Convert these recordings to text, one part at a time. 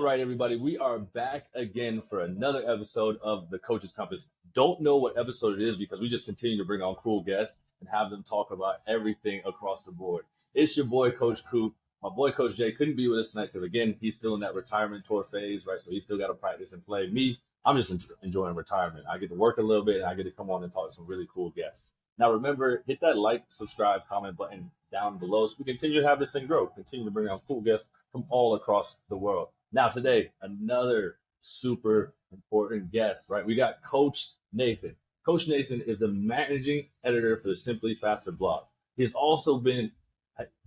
All right, everybody, we are back again for another episode of the Coach's Compass. Don't know what episode it is because we just continue to bring on cool guests and have them talk about everything across the board. It's your boy, Coach Coop. My boy, Coach Jay, couldn't be with us tonight because, again, he's still in that retirement tour phase, right? So he's still got to practice and play. Me, I'm just enjoying retirement. I get to work a little bit and I get to come on and talk to some really cool guests. Now, remember, hit that like, subscribe, comment button down below so we continue to have this thing grow, continue to bring on cool guests from all across the world. Now, today, another super important guest, right? We got Coach Nathan. Coach Nathan is the managing editor for the Simply Faster blog. He's also been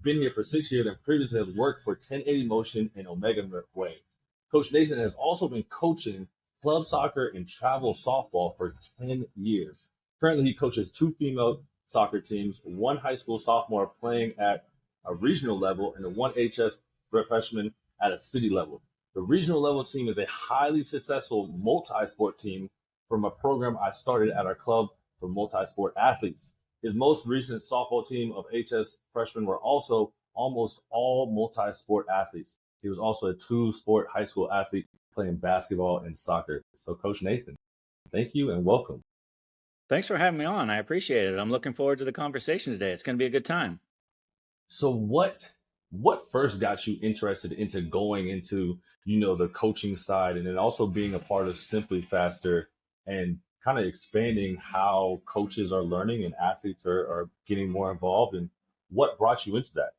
here for 6 years and previously has worked for 1080 Motion and OmegaWave. Coach Nathan has also been coaching club soccer and travel softball for 10 years. Currently, he coaches 2 female soccer teams, 1 high school sophomore playing at a regional level, and 1 HS freshman at a city level. The regional level team is a highly successful multi-sport team from a program I started at our club for multi-sport athletes. His most recent softball team of HS freshmen were also almost all multi-sport athletes. He was also a 2-sport high school athlete playing basketball and soccer. So, Coach Nathan, thank you and welcome. Thanks for having me on. I appreciate it. I'm looking forward to the conversation today. It's going to be a good time. So what first got you interested into going into, the coaching side and then also being a part of Simply Faster and kind of expanding how coaches are learning and athletes are getting more involved, and what brought you into that?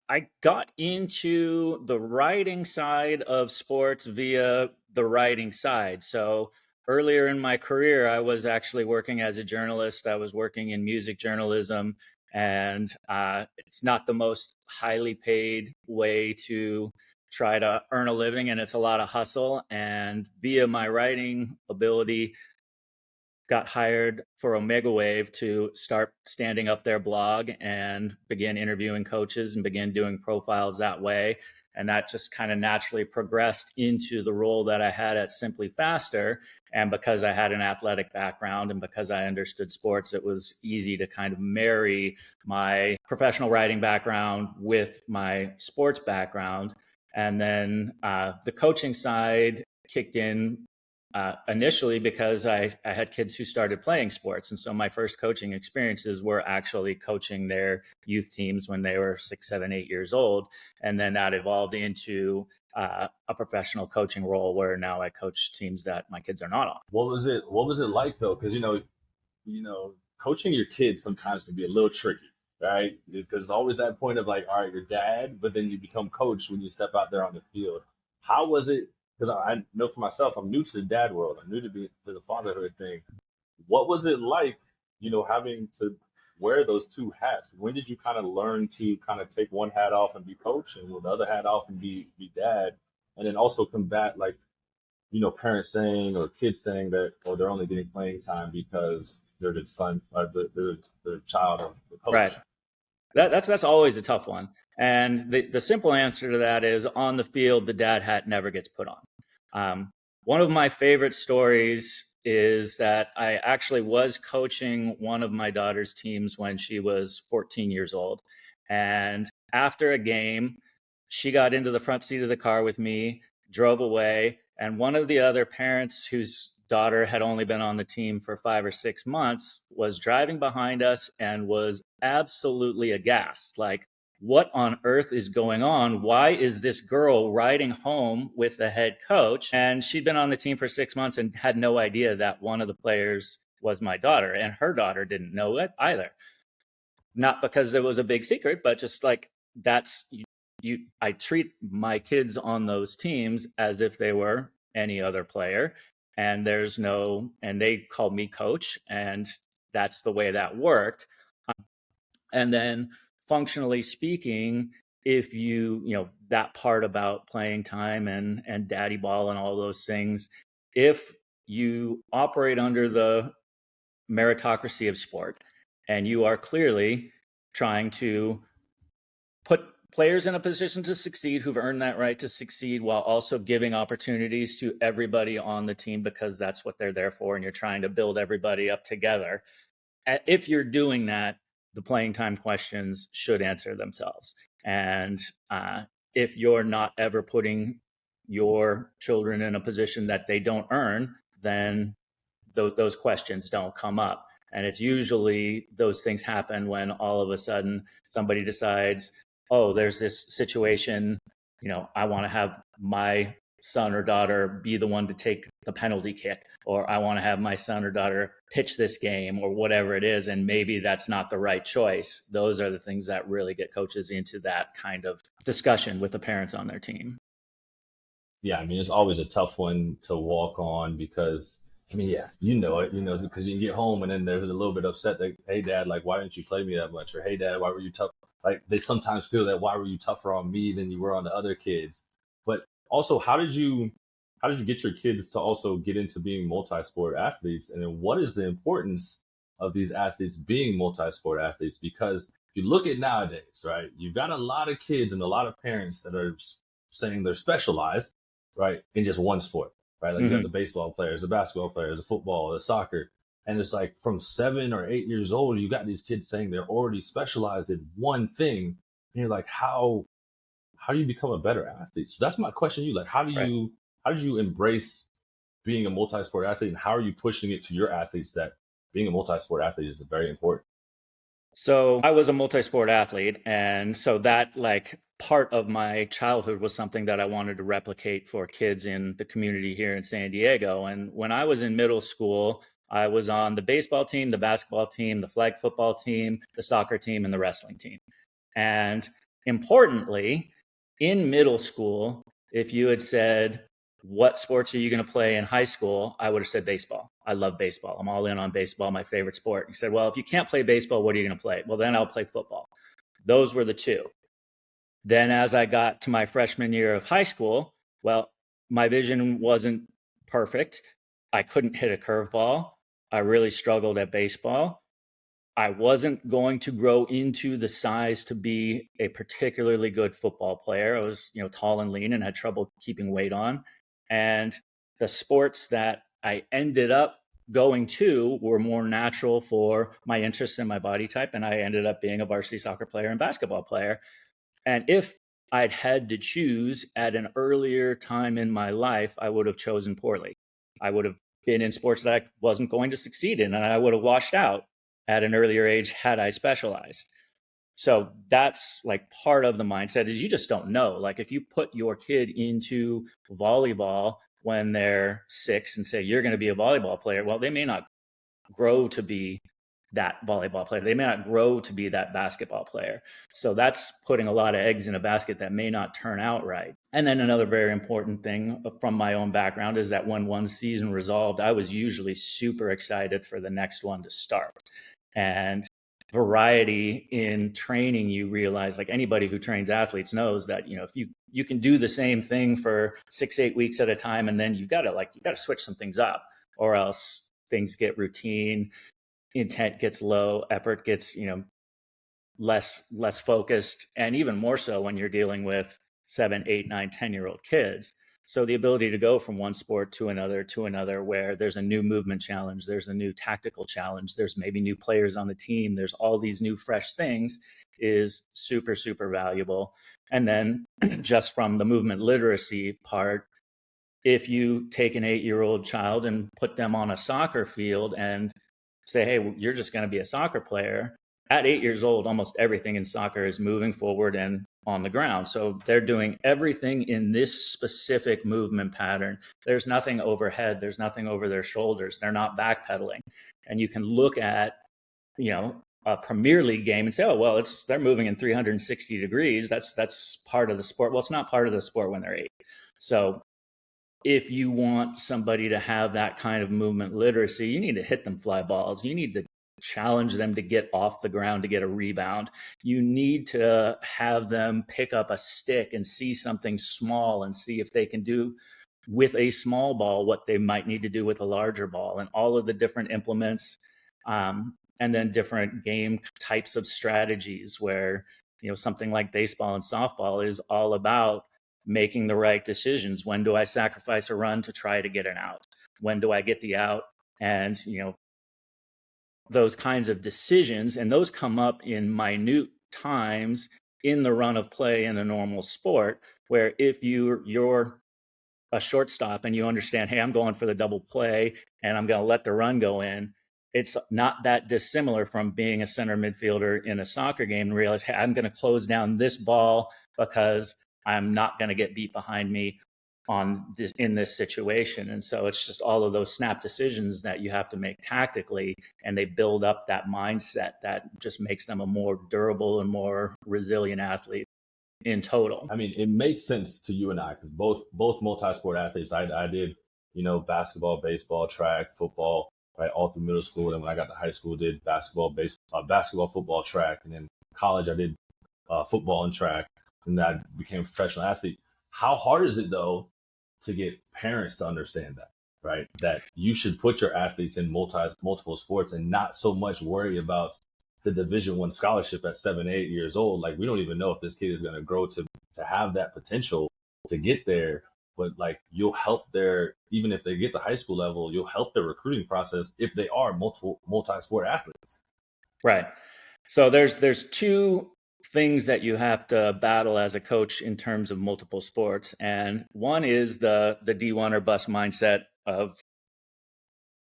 I got into the writing side of sports via the writing side. So earlier in my career, I was actually working as a journalist. I was working in music journalism, and it's not the most highly paid way to try to earn a living, and it's a lot of hustle. And via my writing ability, got hired for OmegaWave to start standing up their blog and begin interviewing coaches and begin doing profiles that way. And that just kind of naturally progressed into the role that I had at Simply Faster. And because I had an athletic background and because I understood sports, it was easy to kind of marry my professional writing background with my sports background. And then the coaching side kicked in initially because I had kids who started playing sports. And so my first coaching experiences were actually coaching their youth teams when they were 6, 7, 8 years old. And then that evolved into a professional coaching role where now I coach teams that my kids are not on. What was it like though? Because coaching your kids sometimes can be a little tricky, right? Because it's always that point of like, all right, you're dad, but then you become coach when you step out there on the field. How was it? Because I know for myself, I'm new to the dad world. I'm new to the fatherhood thing. What was it like, having to wear those 2 hats? When did you kind of learn to kind of take one hat off and be coach and with the other hat off and be dad? And then also combat parents saying or kids saying that, they're only getting playing time because they're the son or the child of the coach. Right. That's always a tough one. And the simple answer to that is on the field, the dad hat never gets put on. One of my favorite stories is that I actually was coaching one of my daughter's teams when she was 14 years old. And after a game, she got into the front seat of the car with me, drove away, and one of the other parents whose daughter had only been on the team for 5 or 6 months was driving behind us and was absolutely aghast. Like, what on earth is going on? Why is this girl riding home with the head coach? And she'd been on the team for 6 months and had no idea that one of the players was my daughter, and her daughter didn't know it either. Not because it was a big secret, but just like I treat my kids on those teams as if they were any other player, and they called me coach, and that's the way that worked. And then functionally speaking, if that part about playing time and daddy ball and all those things, if you operate under the meritocracy of sport and you are clearly trying to put players in a position to succeed who've earned that right to succeed while also giving opportunities to everybody on the team because that's what they're there for, and you're trying to build everybody up together. If you're doing that, the playing time questions should answer themselves. And if you're not ever putting your children in a position that they don't earn, then those questions don't come up. And it's usually those things happen when all of a sudden somebody decides, oh, there's this situation, I want to have my son or daughter be the one to take the penalty kick, or I want to have my son or daughter pitch this game, or whatever it is. And maybe that's not the right choice. Those are the things that really get coaches into that kind of discussion with the parents on their team. Yeah, I mean, it's always a tough one to walk on because, I mean, yeah, because you can get home and then there's a little bit upset that, hey, dad, like, why didn't you play me that much? Or, hey, dad, why were you tough? Like, they sometimes feel that, why were you tougher on me than you were on the other kids? But also, how did you get your kids to also get into being multi-sport athletes? And then what is the importance of these athletes being multi-sport athletes? Because if you look at nowadays, right, you've got a lot of kids and a lot of parents that are saying they're specialized, right, in just one sport, right? Like you got the baseball players, the basketball players, the football, the soccer. And it's like from 7 or 8 years old, you got these kids saying they're already specialized in one thing. And you're like, how do you become a better athlete? So that's my question to you. Like, Right. how did you embrace being a multi-sport athlete, and how are you pushing it to your athletes that being a multi-sport athlete is very important? So I was a multi-sport athlete, and so that like part of my childhood was something that I wanted to replicate for kids in the community here in San Diego. And when I was in middle school, I was on the baseball team, the basketball team, the flag football team, the soccer team, and the wrestling team. And importantly, in middle school, if you had said, what sports are you going to play in high school? I would have said baseball. I love baseball. I'm all in on baseball, my favorite sport. You said, well, if you can't play baseball, what are you going to play? Well, then I'll play football. Those were the two. Then as I got to my freshman year of high school, well, my vision wasn't perfect. I couldn't hit a curveball. I really struggled at baseball. I wasn't going to grow into the size to be a particularly good football player. I was, tall and lean and had trouble keeping weight on. And the sports that I ended up going to were more natural for my interests and my body type. And I ended up being a varsity soccer player and basketball player. And if I'd had to choose at an earlier time in my life, I would have chosen poorly. I would have been in sports that I wasn't going to succeed in, and I would have washed out at an earlier age had I specialized. So that's like part of the mindset is you just don't know. Like if you put your kid into volleyball when they're 6 and say you're going to be a volleyball player, well, they may not grow to be that volleyball player. They may not grow to be that basketball player. So that's putting a lot of eggs in a basket that may not turn out right. And then another very important thing from my own background is that when one season resolved, I was usually super excited for the next one to start. And variety in training, you realize, like anybody who trains athletes knows that, if you can do the same thing for 6-8 weeks at a time, and then you've got to switch some things up, or else things get routine, intent gets low, effort gets less focused, and even more so when you're dealing with 7, 8, 9, 10-year-old kids. So the ability to go from one sport to another, where there's a new movement challenge, there's a new tactical challenge, there's maybe new players on the team, there's all these new fresh things, is super, super valuable. And then just from the movement literacy part, if you take an 8-year-old child and put them on a soccer field and say, hey, you're just going to be a soccer player, at 8 years old, almost everything in soccer is moving forward and on the ground. So they're doing everything in this specific movement pattern. There's nothing overhead. There's nothing over their shoulders. They're not backpedaling. And you can look at, a Premier League game and say, oh, well, they're moving in 360 degrees. That's part of the sport. Well, it's not part of the sport when they're 8. So if you want somebody to have that kind of movement literacy, you need to hit them fly balls. You need to challenge them to get off the ground to get a rebound. You need to have them pick up a stick and see something small and see if they can do with a small ball what they might need to do with a larger ball, and all of the different implements, and then different game types of strategies where, something like baseball and softball is all about making the right decisions. When do I sacrifice a run to try to get an out? When do I get the out? And, those kinds of decisions, and those come up in minute times in the run of play in a normal sport, where if your a shortstop and you understand, hey, I'm going for the double play and I'm going to let the run go in, it's not that dissimilar from being a center midfielder in a soccer game and realize, hey, I'm going to close down this ball because I'm not going to get beat behind me on this in this situation. And so it's just all of those snap decisions that you have to make tactically, and they build up that mindset that just makes them a more durable and more resilient athlete in total. I mean, it makes sense to you and I because both multi-sport athletes. I did, basketball, baseball, track, football, right, all through middle school. And when I got to high school, did basketball, football, track, and then college I did football and track, and I became a professional athlete. How hard is it though to get parents to understand that, right? That you should put your athletes in multiple sports and not so much worry about the Division I scholarship at 7, 8 years old. Like, we don't even know if this kid is going to grow to have that potential to get there. But like, you'll help even if they get to high school level, you'll help their recruiting process if they are multi-sport athletes. Right. So there's two things that you have to battle as a coach in terms of multiple sports. And one is the D1 or bust mindset of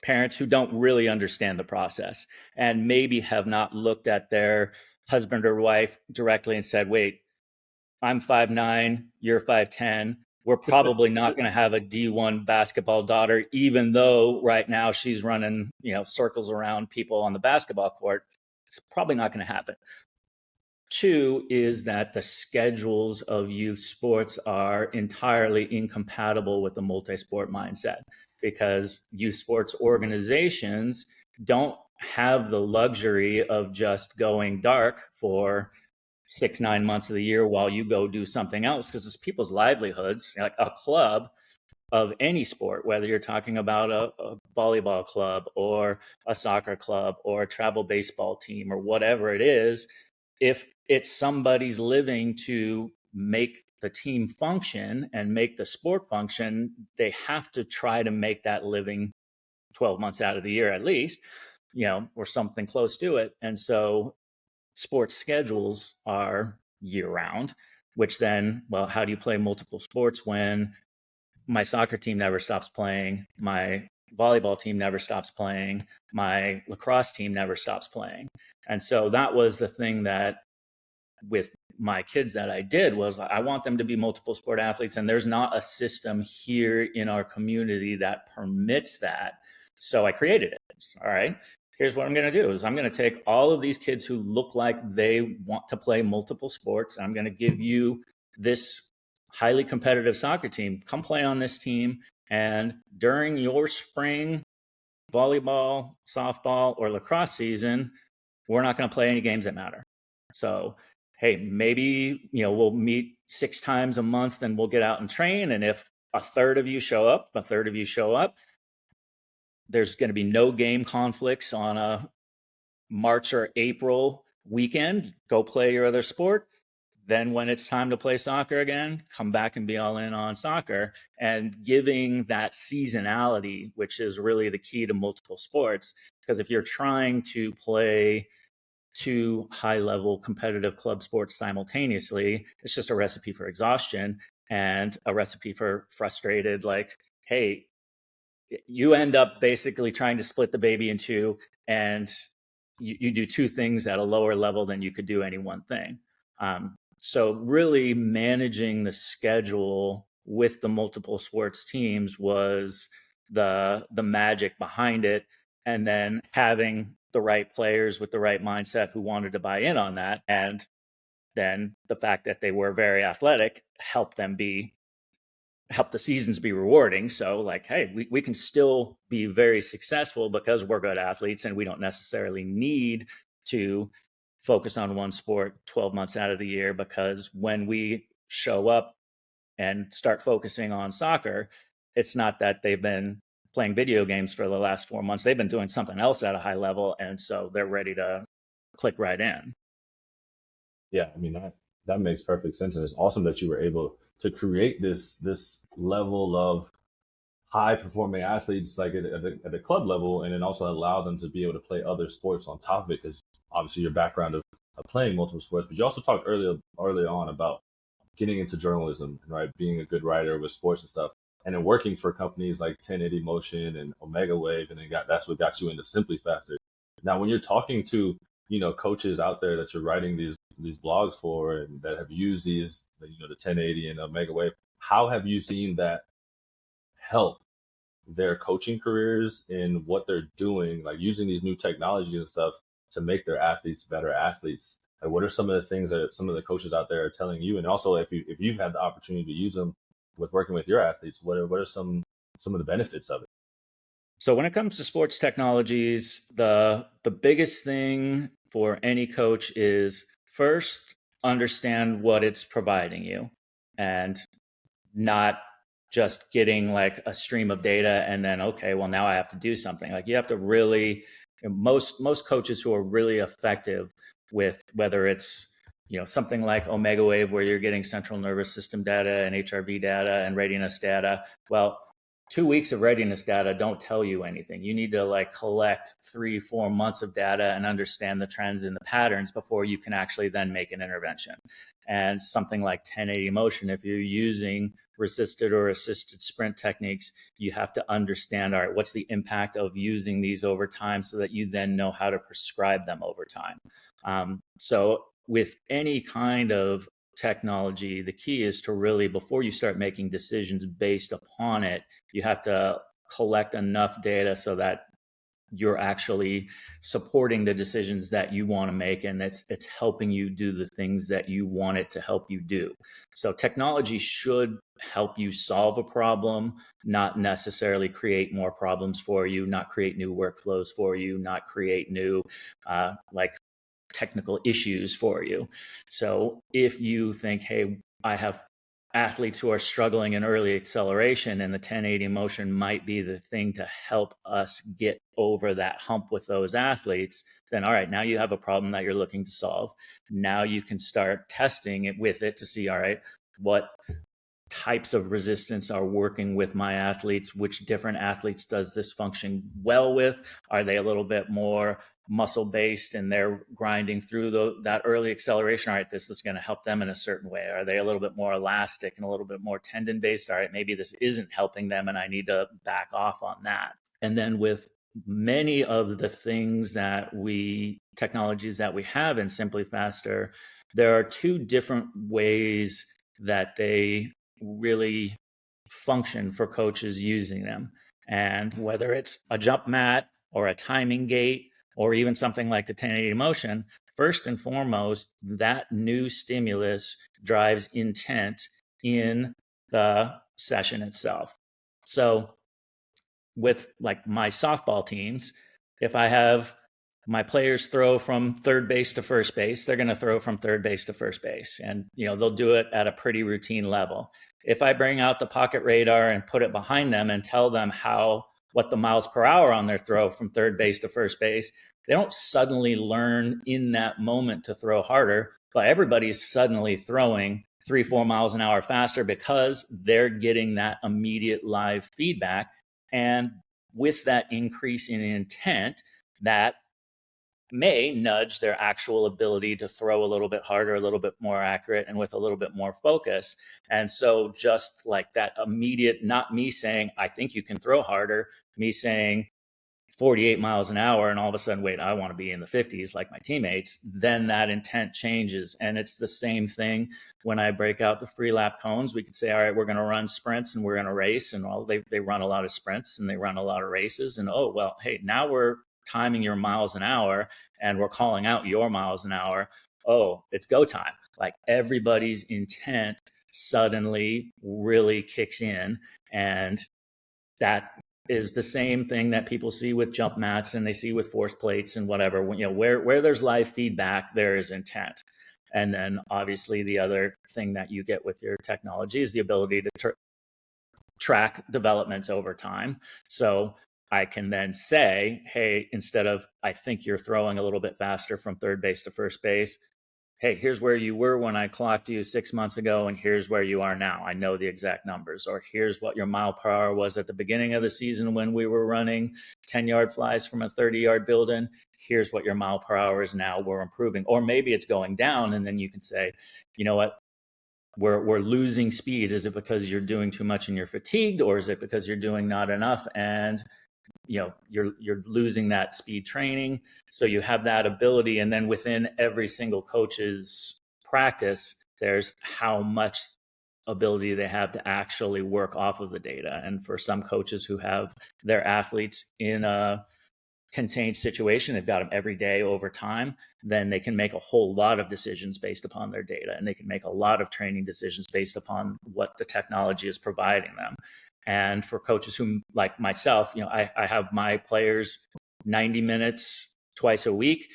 parents who don't really understand the process and maybe have not looked at their husband or wife directly and said, wait, I'm 5'9", you're 5'10". We're probably not going to have a D1 basketball daughter, even though right now she's running, circles around people on the basketball court. It's probably not going to happen. Two is that the schedules of youth sports are entirely incompatible with the multi-sport mindset, because youth sports organizations don't have the luxury of just going dark for 6-9 months of the year while you go do something else, because it's people's livelihoods. Like a club of any sport, whether you're talking about a volleyball club or a soccer club or a travel baseball team or whatever it is, if it's somebody's living to make the team function and make the sport function, they have to try to make that living 12 months out of the year at least, or something close to it. And so sports schedules are year round, which then, well, how do you play multiple sports when my soccer team never stops playing, my volleyball team never stops playing, my lacrosse team never stops playing? And so that was the thing that with my kids that I did was I want them to be multiple sport athletes, and there's not a system here in our community that permits that. So I created it. All right, here's what I'm going to do is I'm going to take all of these kids who look like they want to play multiple sports, and I'm going to give you this highly competitive soccer team. Come play on this team, and during your spring volleyball, softball, or lacrosse season, we're not going to play any games that matter. So, hey, maybe, we'll meet 6 times a month and we'll get out and train. And if a third of you show up, there's going to be no game conflicts on a March or April weekend. Go play your other sport. Then when it's time to play soccer again, come back and be all in on soccer, and giving that seasonality, which is really the key to multiple sports. Because if you're trying to play 2 high-level competitive club sports simultaneously, it's just a recipe for exhaustion and a recipe for frustrated, like, hey, you end up basically trying to split the baby in 2, and you do 2 things at a lower level than you could do any one thing. So really managing the schedule with the multiple sports teams was the magic behind it. And then having the right players with the right mindset who wanted to buy in on that. And then the fact that they were very athletic helped the seasons be rewarding. So like, hey, we can still be very successful because we're good athletes, and we don't necessarily need to focus on one sport 12 months out of the year, because when we show up and start focusing on soccer, it's not that they've been playing video games for the last 4 months. They've been doing something else at a high level, and so they're ready to click right in. Yeah, I mean, that makes perfect sense, and it's awesome that you were able to create this level of high performing athletes, like at a club level, and then also allow them to be able to play other sports on top of it, because obviously your background of playing multiple sports. But you also talked early on about getting into journalism, right? Being a good writer with sports and stuff. and then working for companies like 1080 Motion and OmegaWave, and then that's what got you into Simply Faster. Now, when you're talking to coaches out there that you're writing these blogs for and that have used these the 1080 and OmegaWave, how have you seen that help their coaching careers in what they're doing, like using these new technologies and stuff to make their athletes better athletes? Like, what are some of the things that some of the coaches out there are telling you? And also, if you've had the opportunity to use them with working with your athletes, what are some of the benefits of it? So when it comes to sports technologies, the biggest thing for any coach is first understand what it's providing you, and not just getting like a stream of data and then, okay, well, now I have to do something. Like, you have to really, most coaches who are really effective with, whether it's something like OmegaWave, where you're getting central nervous system data and HRV data and readiness data. Well, 2 weeks of readiness data don't tell you anything. You need to like collect 3-4 months of data and understand the trends and the patterns before you can actually then make an intervention. And something like 1080 motion, if you're using resisted or assisted sprint techniques, you have to understand, all right, what's the impact of using these over time, so that you then know how to prescribe them over time. So with any kind of technology, the key is to really, before you start making decisions based upon it, you have to collect enough data so that you're actually supporting the decisions that you want to make, and it's helping you do the things that you want it to help you do. So technology should help you solve a problem, not necessarily create more problems for you, not create new workflows for you, not create new like technical issues for you. So if you think, hey, I have athletes who are struggling in early acceleration, and the 1080 motion might be the thing to help us get over that hump with those athletes, then all right, now you have a problem that you're looking to solve. Now you can start testing it with it to see, all right, what types of resistance are working with my athletes, which different athletes does this function well with. Are they a little bit more muscle based and they're grinding through that early acceleration? All right, this is going to help them in a certain way. Are they a little bit more elastic and a little bit more tendon based? All right, maybe this isn't helping them and I need to back off on that. And then with many of the technologies that we have in Simply Faster, there are two different ways that they really function for coaches using them. And whether it's a jump mat or a timing gate or even something like the 1080 motion, first and foremost, that new stimulus drives intent in the session itself. So with like my softball teams, if I have my players throw from third base to first base, they're going to throw from third base to first base. And, they'll do it at a pretty routine level. If I bring out the pocket radar and put it behind them and tell them what the miles per hour on their throw from third base to first base, they don't suddenly learn in that moment to throw harder, but everybody's suddenly throwing 3-4 miles an hour faster because they're getting that immediate live feedback. And with that increase in intent, that may nudge their actual ability to throw a little bit harder, a little bit more accurate, and with a little bit more focus. And so just like that immediate, not me saying, I think you can throw harder, me saying 48 miles an hour, and all of a sudden, wait, I want to be in the 50s like my teammates, then that intent changes. And it's the same thing when I break out the free lap cones. We could say, all right, we're going to run sprints and we're going to race. And they run a lot of sprints and they run a lot of races. And oh, well, hey, now we're timing your miles an hour and we're calling out your miles an hour. Oh, it's go time. Like, everybody's intent suddenly really kicks in. And that is the same thing that people see with jump mats and they see with force plates and whatever. Where there's live feedback, there is intent. And then obviously the other thing that you get with your technology is the ability to track developments over time. So I can then say, hey, instead of, I think you're throwing a little bit faster from third base to first base, hey, here's where you were when I clocked you 6 months ago, and here's where you are now. I know the exact numbers. Or here's what your mile per hour was at the beginning of the season when we were running 10-yard flies from a 30-yard build-in. Here's what your mile per hour is now. We're improving. Or maybe it's going down, and then you can say, you know what? we're losing speed. Is it because you're doing too much and you're fatigued, or is it because you're doing not enough and you're losing that speed training? So you have that ability, and then within every single coach's practice, there's how much ability they have to actually work off of the data. And for some coaches who have their athletes in a contained situation, they've got them every day over time, then they can make a whole lot of decisions based upon their data, and they can make a lot of training decisions based upon what the technology is providing them. And for coaches who, like myself, I have my players 90 minutes twice a week.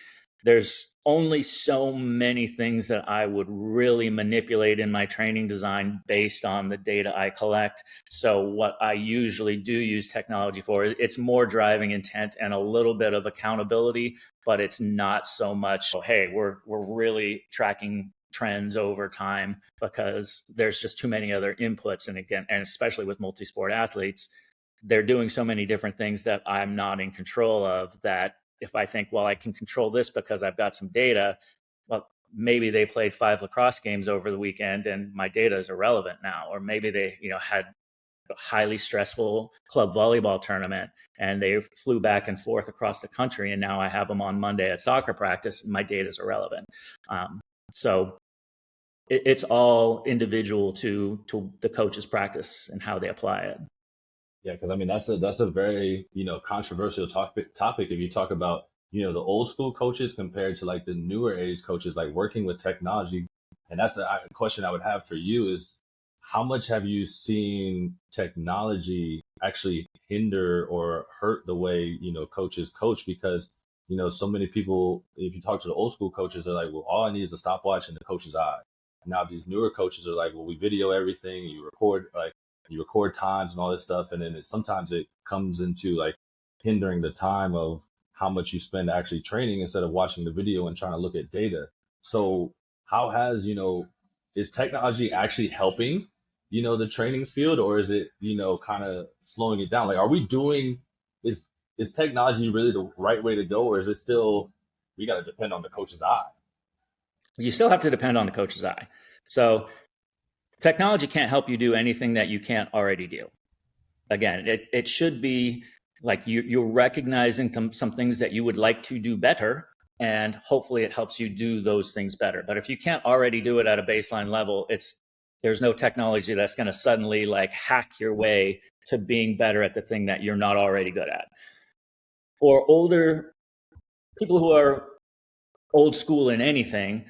There's only so many things that I would really manipulate in my training design based on the data I collect. So what I usually do use technology for, it's more driving intent and a little bit of accountability, but it's not so much, oh, hey, we're really tracking trends over time, because there's just too many other inputs. And again, and especially with multi-sport athletes, they're doing so many different things that I'm not in control of, that if I think, well, I can control this because I've got some data, well, maybe they played 5 lacrosse games over the weekend and my data is irrelevant now. Or maybe they, had a highly stressful club volleyball tournament and they flew back and forth across the country, and now I have them on Monday at soccer practice and my data is irrelevant. So it's all individual to the coach's practice and how they apply it. Yeah, because I mean that's a very controversial topic if you talk about the old school coaches compared to like the newer age coaches, like working with technology. And that's a question I would have for you is, how much have you seen technology actually hinder or hurt the way coaches coach? Because so many people, if you talk to the old school coaches, they're like, well, all I need is a stopwatch and the coach's eye. Now these newer coaches are like, well, we video everything, you record times and all this stuff, and then sometimes it comes into like hindering the time of how much you spend actually training instead of watching the video and trying to look at data. So how has is technology actually helping the training field, or is it kind of slowing it down? Like, are we doing is technology really the right way to go, or is it still we got to depend on the coach's eye? You still have to depend on the coach's eye. So technology can't help you do anything that you can't already do. Again, it should be like you're recognizing some things that you would like to do better, and hopefully it helps you do those things better. But if you can't already do it at a baseline level, there's no technology that's going to suddenly like hack your way to being better at the thing that you're not already good at. For older people who are old school in anything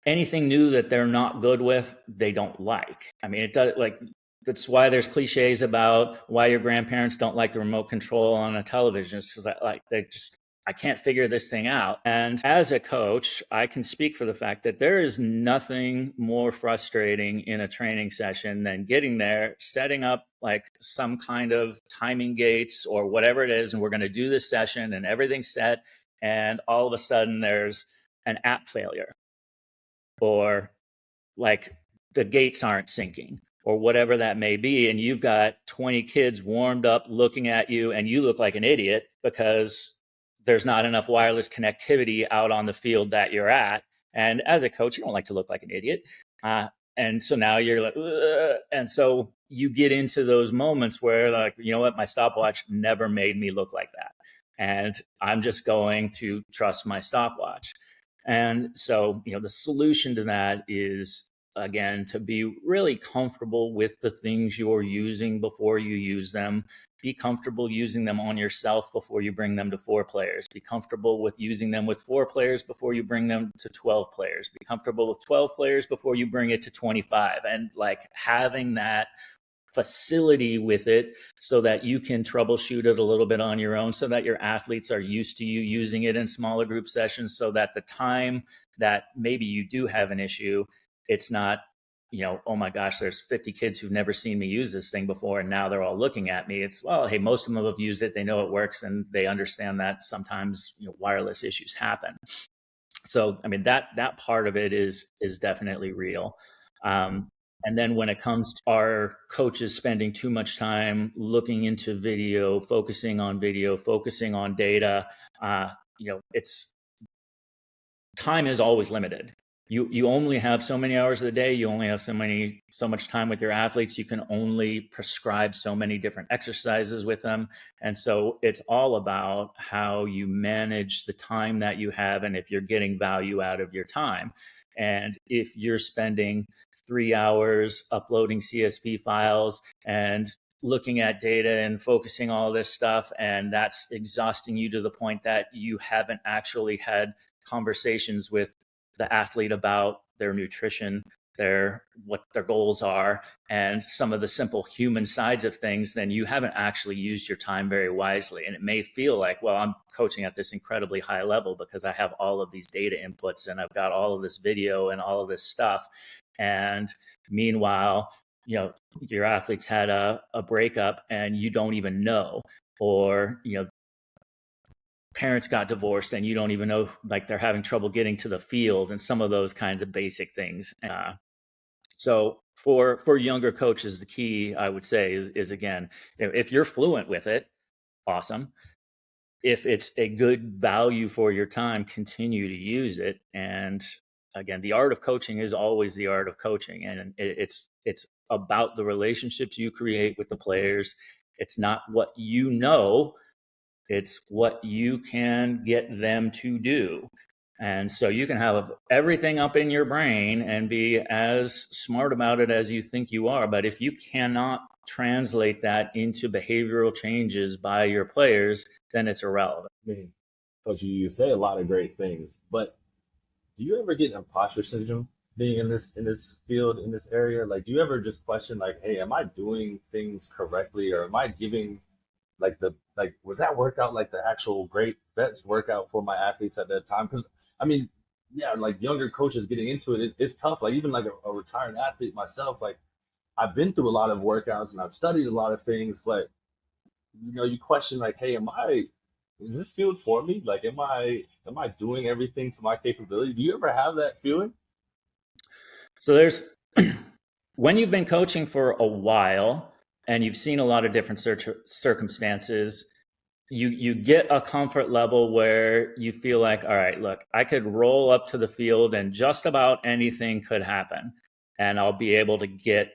new that they're not good with, they don't like. I mean, it does, like, that's why there's cliches about why your grandparents don't like the remote control on a television. It's because I can't figure this thing out. And as a coach, I can speak for the fact that there is nothing more frustrating in a training session than getting there, setting up like some kind of timing gates or whatever it is, and we're going to do this session and everything's set, and all of a sudden there's an app failure, or like the gates aren't syncing, or whatever that may be, and you've got 20 kids warmed up looking at you and you look like an idiot because there's not enough wireless connectivity out on the field that you're at. And as a coach, you don't like to look like an idiot. And so now you're like, ugh. And so you get into those moments where, like, you know what, my stopwatch never made me look like that, and I'm just going to trust my stopwatch. And so, the solution to that is, again, to be really comfortable with the things you're using before you use them. Be comfortable using them on yourself before you bring them to 4 players. Be comfortable with using them with 4 players before you bring them to 12 players. Be comfortable with 12 players before you bring it to 25. And like having that facility with it so that you can troubleshoot it a little bit on your own, so that your athletes are used to you using it in smaller group sessions, so that the time that maybe you do have an issue, it's not, oh my gosh, there's 50 kids who've never seen me use this thing before and now they're all looking at me. It's, well, hey, most of them have used it, they know it works, and they understand that sometimes wireless issues happen. So I mean, that part of it is definitely real. And then when it comes to our coaches spending too much time looking into video, focusing on data, it's time is always limited. you only have so many hours of the day. You only have so much time with your athletes. You can only prescribe so many different exercises with them. And so it's all about how you manage the time that you have and if you're getting value out of your time. And if you're spending 3 hours uploading CSV files and looking at data and focusing all this stuff, and that's exhausting you to the point that you haven't actually had conversations with the athlete about their nutrition, what their goals are, and some of the simple human sides of things, then you haven't actually used your time very wisely. And it may feel like, well, I'm coaching at this incredibly high level because I have all of these data inputs and I've got all of this video and all of this stuff. And meanwhile, your athletes had a breakup and you don't even know, or parents got divorced and you don't even know, like they're having trouble getting to the field and some of those kinds of basic things. So for younger coaches, the key, I would say, is again, if you're fluent with it, awesome. If it's a good value for your time, continue to use it. And again, the art of coaching is always the art of coaching, and it's about the relationships you create with the players. It's not what you know, it's what you can get them to do. And so you can have everything up in your brain and be as smart about it as you think you are. But if you cannot translate that into behavioral changes by your players, then it's irrelevant. I mean, Coach, you say a lot of great things, but do you ever get imposter syndrome being in this field, in this area? Like, do you ever just question, like, hey, am I doing things correctly, or am I giving was that workout like the actual great best workout for my athletes at that time? Because I mean, yeah, like younger coaches getting into it's tough. Like even like a retired athlete myself, like I've been through a lot of workouts and I've studied a lot of things, but you question like, hey, is this field for me? Like, am I doing everything to my capability? Do you ever have that feeling? So there's when you've been coaching for a while and you've seen a lot of different circumstances, you get a comfort level where you feel like, all right, look, I could roll up to the field and just about anything could happen, and I'll be able to get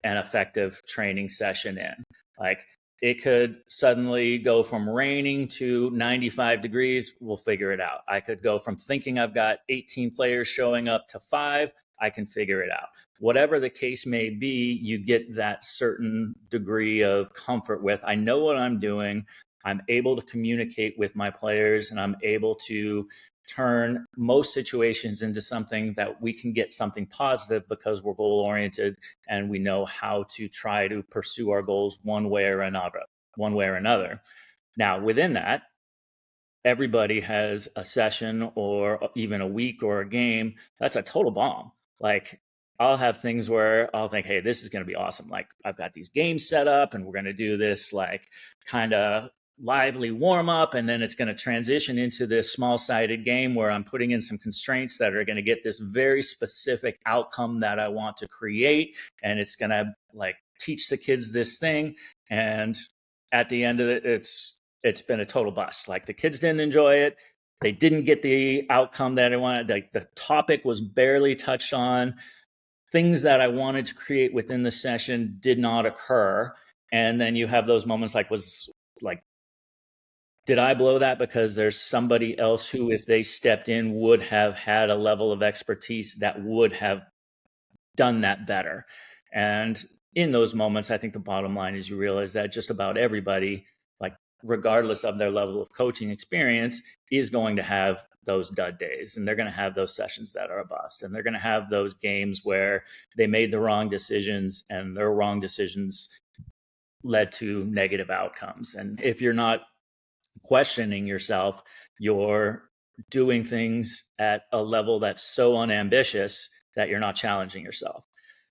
an effective training session in. Like, it could suddenly go from raining to 95 degrees. We'll figure it out. I could go from thinking I've got 18 players showing up to 5. I can figure it out. Whatever the case may be, you get that certain degree of comfort with, I know what I'm doing. I'm able to communicate with my players, and I'm able to turn most situations into something that we can get something positive because we're goal oriented and we know how to try to pursue our goals one way or another. Now, within that, everybody has a session or even a week or a game that's a total bomb. Like, I'll have things where I'll think, hey, this is going to be awesome. Like, I've got these games set up and we're going to do this like kind of lively warm up, and then it's going to transition into this small sided game where I'm putting in some constraints that are going to get this very specific outcome that I want to create, and it's going to like teach the kids this thing, and at the end of it, it's been a total bust. Like, the kids didn't enjoy it, they didn't get the outcome that I wanted, like the topic was barely touched on, things that I wanted to create within the session did not occur. And then you have those moments like, did I blow that because there's somebody else who, if they stepped in, would have had a level of expertise that would have done that better? And in those moments, I think the bottom line is you realize that just about everybody, like regardless of their level of coaching experience, is going to have those dud days, and they're going to have those sessions that are a bust, and they're going to have those games where they made the wrong decisions and their wrong decisions led to negative outcomes. And if you're not questioning yourself, you're doing things at a level that's so unambitious that you're not challenging yourself.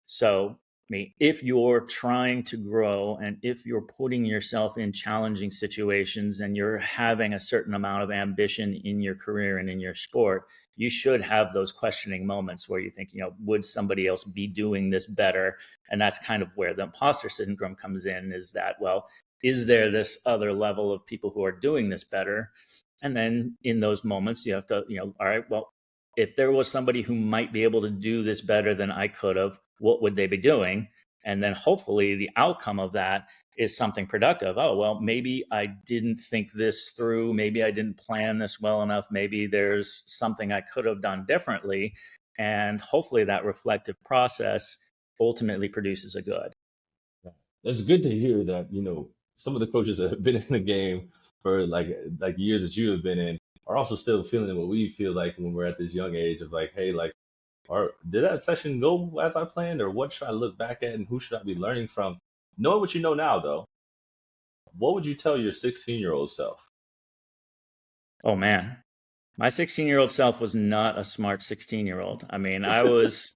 So, I mean, if you're trying to grow and if you're putting yourself in challenging situations and you're having a certain amount of ambition in your career and in your sport, you should have those questioning moments where you think, would somebody else be doing this better? And that's kind of where the imposter syndrome comes in, is that, well, is there this other level of people who are doing this better? And then in those moments, you have to, all right, well, if there was somebody who might be able to do this better than I could have, what would they be doing? And then hopefully the outcome of that is something productive. Oh, well, maybe I didn't think this through. Maybe I didn't plan this well enough. Maybe there's something I could have done differently. And hopefully that reflective process ultimately produces a good. It's good to hear that, some of the coaches that have been in the game for like years that you have been in are also still feeling what we feel like when we're at this young age of like, hey, like, or did that session go as I planned, or what should I look back at and who should I be learning from? Knowing what you know now, though, what would you tell your 16-year-old self? Oh man, my 16-year-old self was not a smart 16-year-old. I mean, I was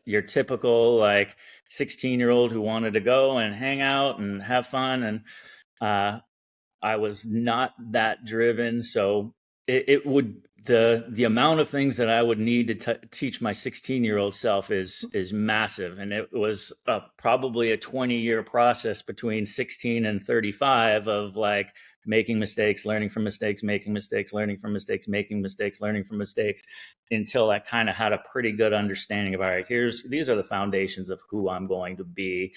your typical like 16-year-old who wanted to go and hang out and have fun, and I was not that driven. So it would the amount of things that I would need to teach my 16-year-old self is massive, and it was probably a 20-year process between 16 and 35 of like making mistakes, learning from mistakes, making mistakes, learning from mistakes, making mistakes, learning from mistakes, until I kind of had a pretty good understanding of, all right, these are the foundations of who I'm going to be.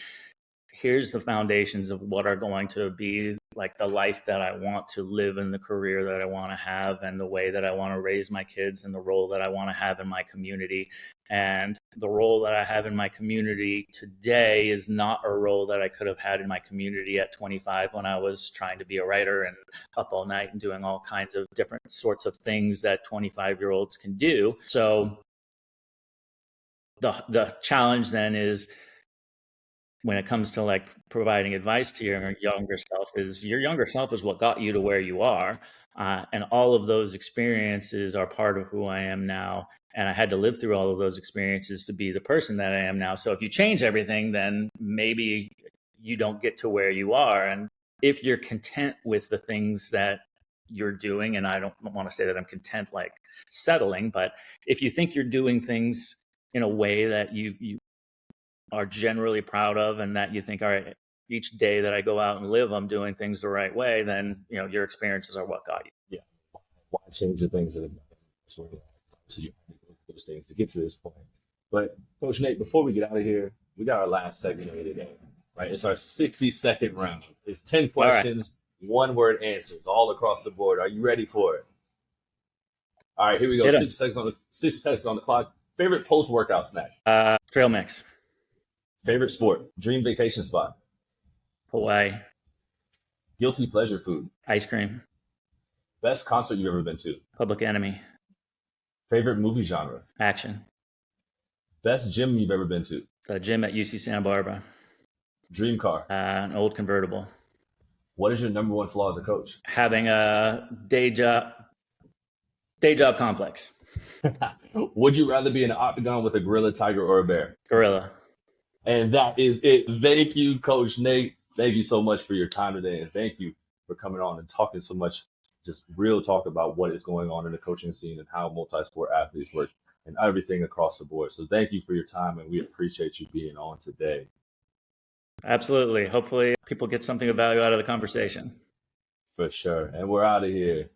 Here's the foundations of what are going to be like the life that I want to live and the career that I want to have and the way that I want to raise my kids and the role that I want to have in my community. And the role that I have in my community today is not a role that I could have had in my community at 25 when I was trying to be a writer and up all night and doing all kinds of different sorts of things that 25-year-olds can do. So the challenge then is, when it comes to like providing advice to your younger self, is your younger self is what got you to where you are. And all of those experiences are part of who I am now. And I had to live through all of those experiences to be the person that I am now. So if you change everything, then maybe you don't get to where you are. And if you're content with the things that you're doing, and I don't want to say that I'm content like settling, but if you think you're doing things in a way that you are generally proud of, and that you think, all right, each day that I go out and live, I'm doing things the right way, then your experiences are what got you. Yeah. Why change the things that have so you those things to get to this point? But Coach Nate, before we get out of here, we got our last segment of the game. Right? It's our 60-second round. It's 10 questions, one-word answers all across the board. Are you ready for it? All right, here we go. 60 seconds on the clock. Favorite post-workout snack? Trail mix. Favorite sport? Dream vacation spot? Hawaii. Guilty pleasure food? Ice cream. Best concert you've ever been to? Public Enemy. Favorite movie genre? Action. Best gym you've ever been to? The gym at UC Santa Barbara. Dream car? An old convertible. What is your number one flaw as a coach? Having a day job complex. Would you rather be in an octagon with a gorilla, tiger, or a bear? Gorilla. And that is it. Thank you, Coach Nate. Thank you so much for your time today. And thank you for coming on and talking so much, just real talk about what is going on in the coaching scene and how multi-sport athletes work and everything across the board. So thank you for your time, and we appreciate you being on today. Absolutely. Hopefully people get something of value out of the conversation. For sure. And we're out of here.